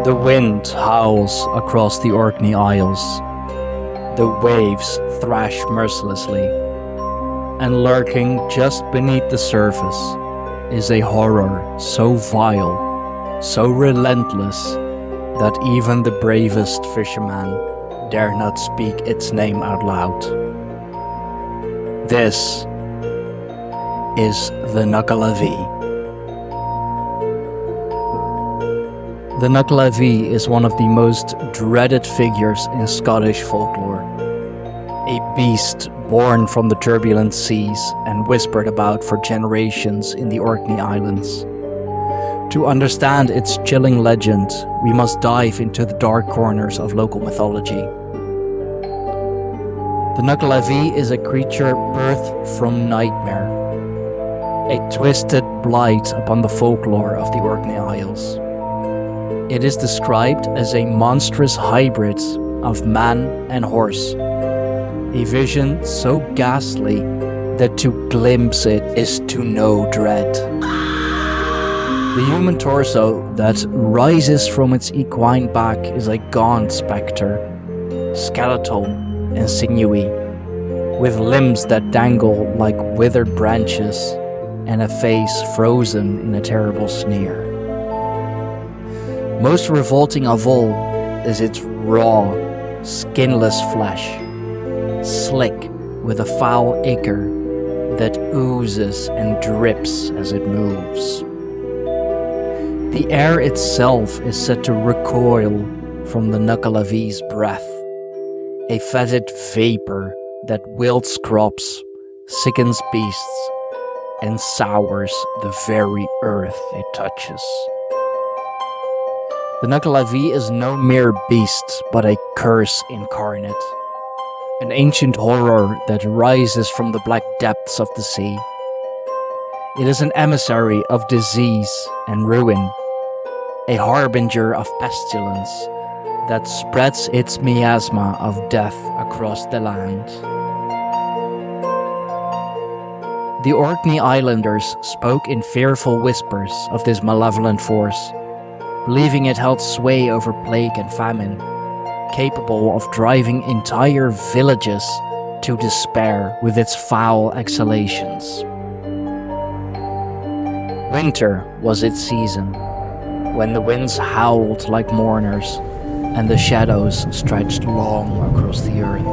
The wind howls across the Orkney Isles. The waves thrash mercilessly. And lurking just beneath the surface is a horror so vile, so relentless, that even the bravest fisherman dare not speak its name out loud. This is the Nuckelavee. The Nuckelavee is one of the most dreaded figures in Scottish folklore. A beast born from the turbulent seas and whispered about for generations in the Orkney Islands. To understand its chilling legend, we must dive into the dark corners of local mythology. The Nuckelavee is a creature birthed from nightmare, a twisted blight upon the folklore of the Orkney Isles. It is described as a monstrous hybrid of man and horse, a vision so ghastly that to glimpse it is to know dread. The human torso that rises from its equine back is a gaunt spectre, skeletal and sinewy, with limbs that dangle like withered branches and a face frozen in a terrible sneer. Most revolting of all is its raw, skinless flesh, slick with a foul ichor that oozes and drips as it moves. The air itself is said to recoil from the Nuckelavee's breath, a fetid vapor that wilts crops, sickens beasts, and sours the very earth it touches. The Nuckelavee is no mere beast, but a curse incarnate, an ancient horror that rises from the black depths of the sea. It is an emissary of disease and ruin, a harbinger of pestilence that spreads its miasma of death across the land. The Orkney Islanders spoke in fearful whispers of this malevolent force, believing it held sway over plague and famine, capable of driving entire villages to despair with its foul exhalations. Winter was its season, when the winds howled like mourners and the shadows stretched long across the earth.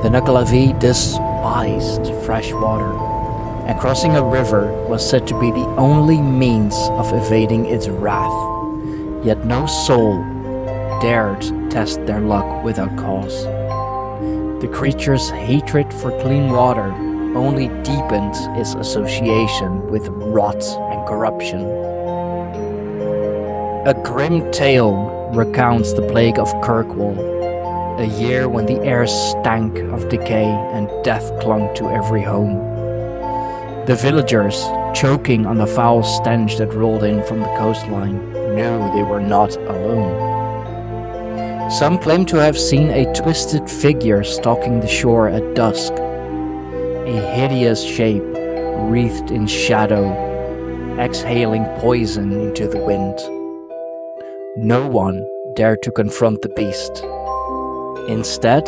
The Nuckelavee despised fresh water, and crossing a river was said to be the only means of evading its wrath, yet no soul dared test their luck without cause. The creature's hatred for clean water only deepened its association with rot and corruption. A grim tale recounts the plague of Kirkwall, a year when the air stank of decay and death clung to every home. The villagers, choking on the foul stench that rolled in from the coastline, knew they were not alone. Some claim to have seen a twisted figure stalking the shore at dusk, a hideous shape wreathed in shadow, exhaling poison into the wind. No one dared to confront the beast. Instead,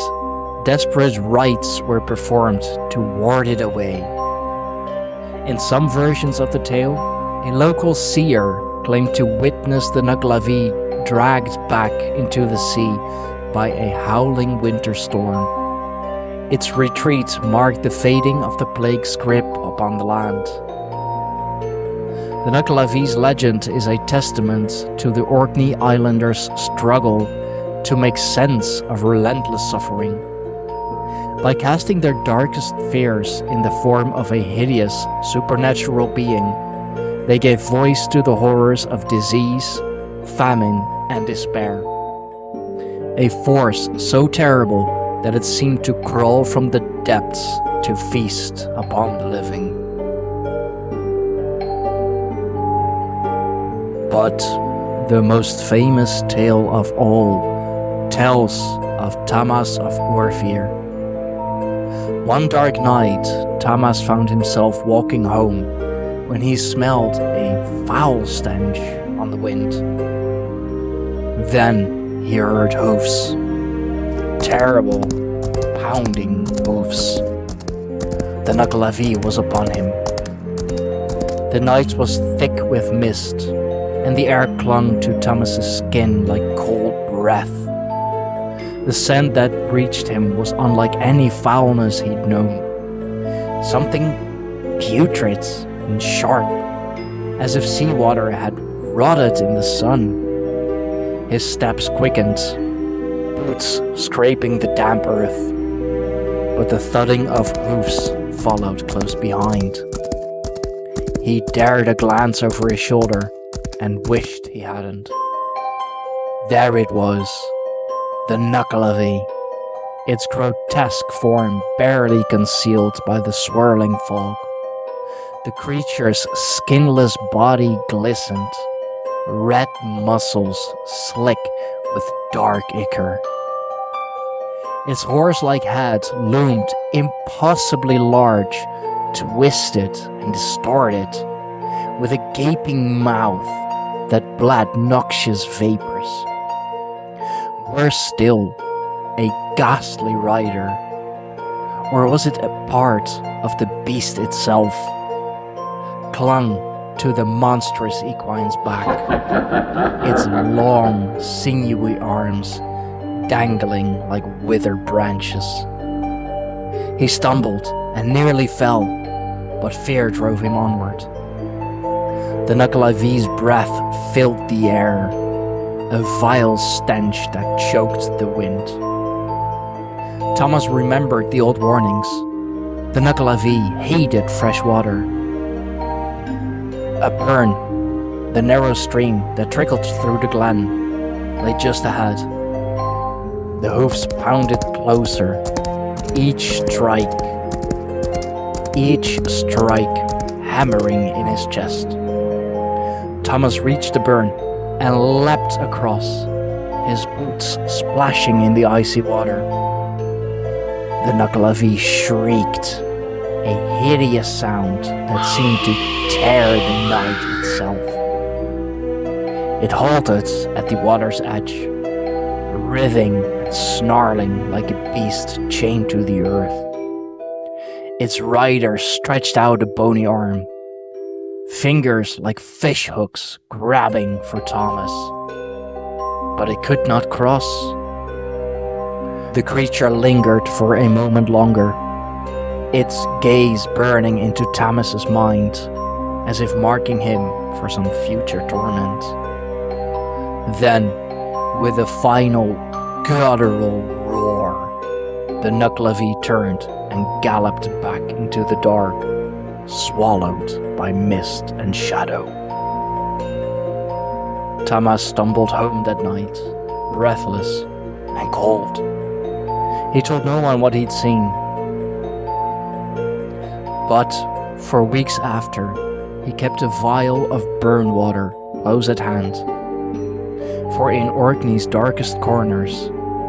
desperate rites were performed to ward it away. In some versions of the tale, a local seer claimed to witness the Nuckelavee dragged back into the sea by a howling winter storm. Its retreat marked the fading of the plague's grip upon the land. The Nuckelavee's legend is a testament to the Orkney Islanders' struggle to make sense of relentless suffering. By casting their darkest fears in the form of a hideous, supernatural being, they gave voice to the horrors of disease, famine, and despair. A force so terrible that it seemed to crawl from the depths to feast upon the living. But the most famous tale of all tells of Tamas of Orfear. One dark night, Tamas found himself walking home when he smelled a foul stench on the wind. Then he heard hooves. Terrible, pounding hooves. The Nuckelavee was upon him. The night was thick with mist, and the air clung to Thomas's skin like cold breath. The scent that reached him was unlike any foulness he'd known. Something putrid and sharp, as if seawater had rotted in the sun. His steps quickened, boots scraping the damp earth, but the thudding of hoofs followed close behind. He dared a glance over his shoulder and wished he hadn't. There it was, the Nuckelavee, its grotesque form barely concealed by the swirling fog. The creature's skinless body glistened, red muscles slick with dark ichor. Its horse-like head loomed impossibly large, twisted and distorted, with a gaping mouth that bled noxious vapors. Worse still, a ghastly rider, or was it a part of the beast itself, clung to the monstrous equine's back, its long, sinewy arms dangling like withered branches. He stumbled and nearly fell, but fear drove him onward. The Nuckelavee's breath filled the air, a vile stench that choked the wind. Thomas remembered the old warnings. The Nuckelavee hated fresh water. A burn, the narrow stream that trickled through the glen, lay just ahead. The hoofs pounded closer, each strike hammering in his chest. Thomas reached the burn and leapt across, his boots splashing in the icy water. The Nuckelavee shrieked, a hideous sound that seemed to tear the night itself. It halted at the water's edge, writhing and snarling like a beast chained to the earth. Its rider stretched out a bony arm, fingers like fish hooks grabbing for Thomas. But it could not cross. The creature lingered for a moment longer, its gaze burning into Thomas's mind, as if marking him for some future torment. Then, with a final guttural roar, the Nuckelavee turned and galloped back into the dark, swallowed by mist and shadow. Thomas stumbled home that night, breathless and cold. He told no one what he'd seen. But for weeks after, he kept a vial of burn water close at hand. For in Orkney's darkest corners,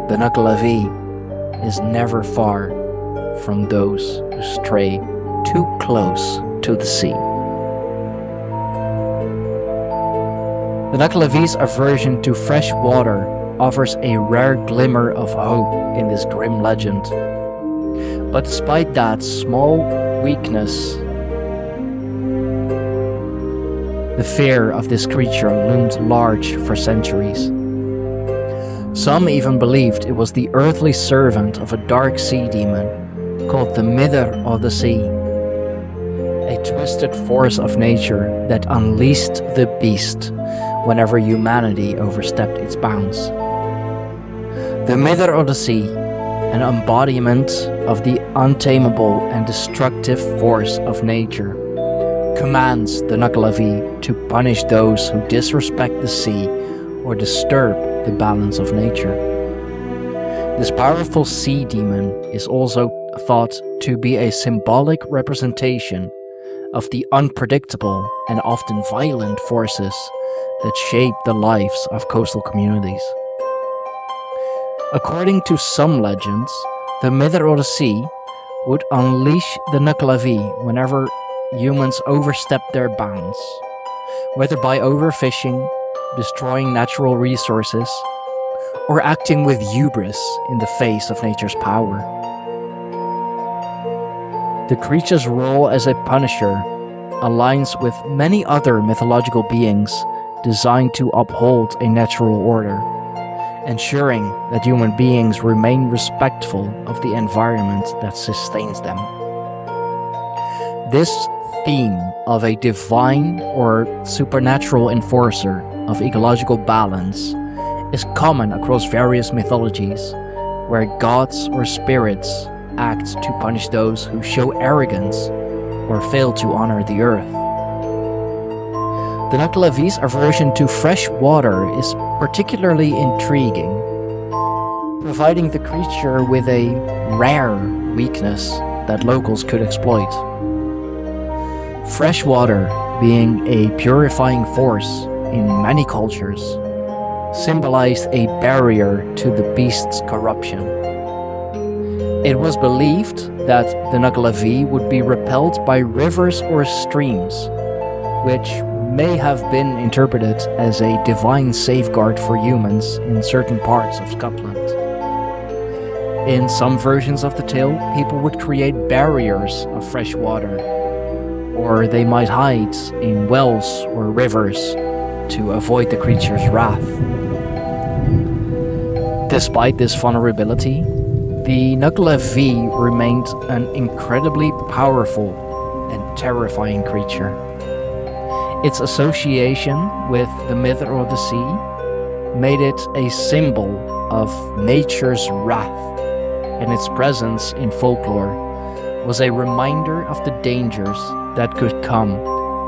the Nuckelavee is never far from those who stray too close to the sea. The Nuckelavee's aversion to fresh water offers a rare glimmer of hope in this grim legend. But despite that small weakness, the fear of this creature loomed large for centuries. Some even believed it was the earthly servant of a dark sea demon called the Mither of the Sea, a twisted force of nature that unleashed the beast whenever humanity overstepped its bounds. The Mither of the Sea, an embodiment of the untamable and destructive force of nature, commands the Nuckelavee to punish those who disrespect the sea or disturb the balance of nature. This powerful sea demon is also thought to be a symbolic representation of the unpredictable and often violent forces that shape the lives of coastal communities. According to some legends, the Mither of the Sea would unleash the Nuckelavee whenever humans overstep their bounds, whether by overfishing, destroying natural resources, or acting with hubris in the face of nature's power. The creature's role as a punisher aligns with many other mythological beings designed to uphold a natural order, ensuring that human beings remain respectful of the environment that sustains them. This theme of a divine or supernatural enforcer of ecological balance is common across various mythologies, where gods or spirits act to punish those who show arrogance or fail to honor the earth. The Nuckelavee's aversion to fresh water is particularly intriguing, providing the creature with a rare weakness that locals could exploit. Fresh water, being a purifying force in many cultures, symbolized a barrier to the beast's corruption. It was believed that the Nuckelavee would be repelled by rivers or streams, which may have been interpreted as a divine safeguard for humans in certain parts of Scotland. In some versions of the tale, people would create barriers of fresh water, or they might hide in wells or rivers to avoid the creature's wrath. Despite this vulnerability, the Nuckelavee remained an incredibly powerful and terrifying creature. Its association with the myth of the sea made it a symbol of nature's wrath, and its presence in folklore was a reminder of the dangers that could come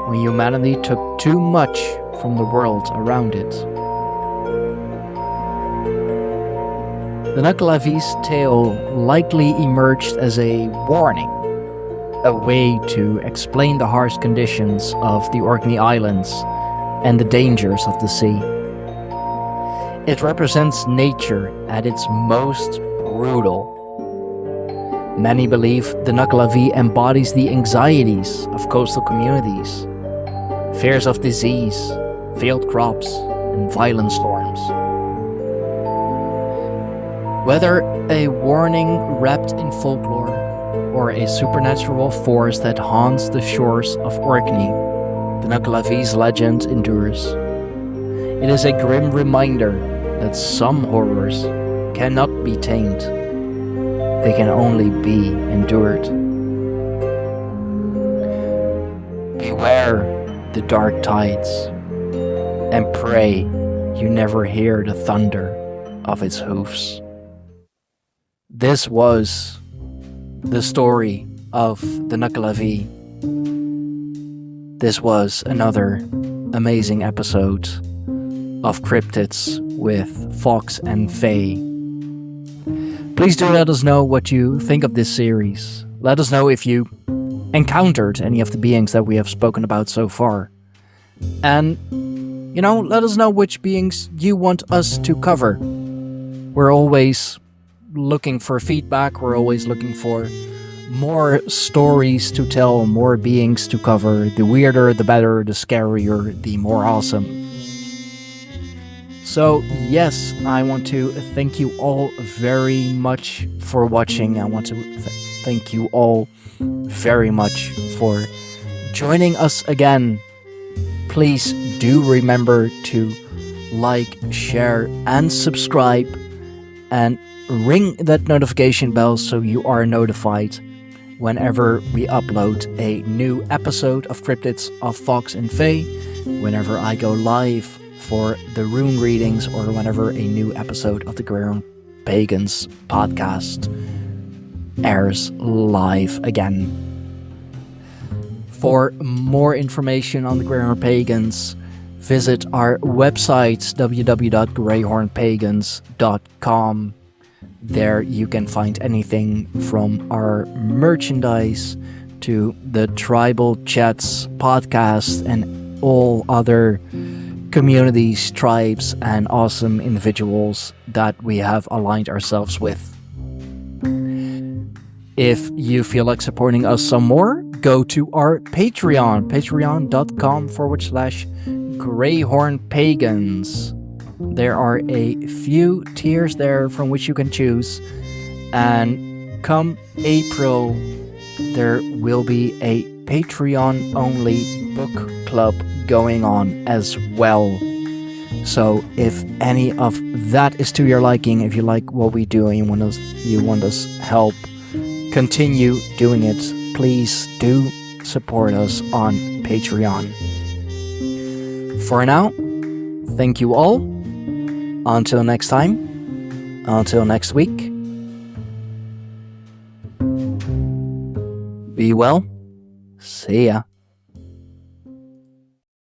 when humanity took too much from the world around it. The Nuckelavee's tale likely emerged as a warning, a way to explain the harsh conditions of the Orkney Islands and the dangers of the sea. It represents nature at its most brutal. Many believe the Nuckelavee embodies the anxieties of coastal communities, fears of disease, failed crops, and violent storms. Whether a warning wrapped in folklore or a supernatural force that haunts the shores of Orkney, the Nuckelavee's legend endures. It is a grim reminder that some horrors cannot be tamed. They can only be endured. Beware the dark tides, and pray you never hear the thunder of its hooves. This was the story of the Nuckelavee. This was another amazing episode of Cryptids with Fawkes and Faye. Please do let us know what you think of this series. Let us know if you encountered any of the beings that we have spoken about so far. And, let us know which beings you want us to cover. We're always looking for feedback. We're always looking for more stories to tell, more beings to cover. The weirder, the better, the scarier, the more awesome. So yes, I want to thank you all very much for watching. I want to thank you all very much for joining us again. Please do remember to like, share, and subscribe, and ring that notification bell so you are notified whenever we upload a new episode of Cryptids of Fawkes and Faye, whenever I go live for the rune readings, or whenever a new episode of the Greyhorn Pagans podcast airs live again. For more information on the Greyhorn Pagans, visit our website www.greyhornpagans.com. There you can find anything from our merchandise to the Tribal Chats podcast and all other communities, tribes, and awesome individuals that we have aligned ourselves with. If you feel like supporting us some more, go to our Patreon, patreon.com/ Greyhorn Pagans. There are a few tiers there from which you can choose, and come April, there will be a Patreon-only book club going on as well. So if any of that is to your liking, if you like what we do and you want us help continue doing it, please do support us on Patreon. For now, thank you all. Until next time, until next week, be well, see ya.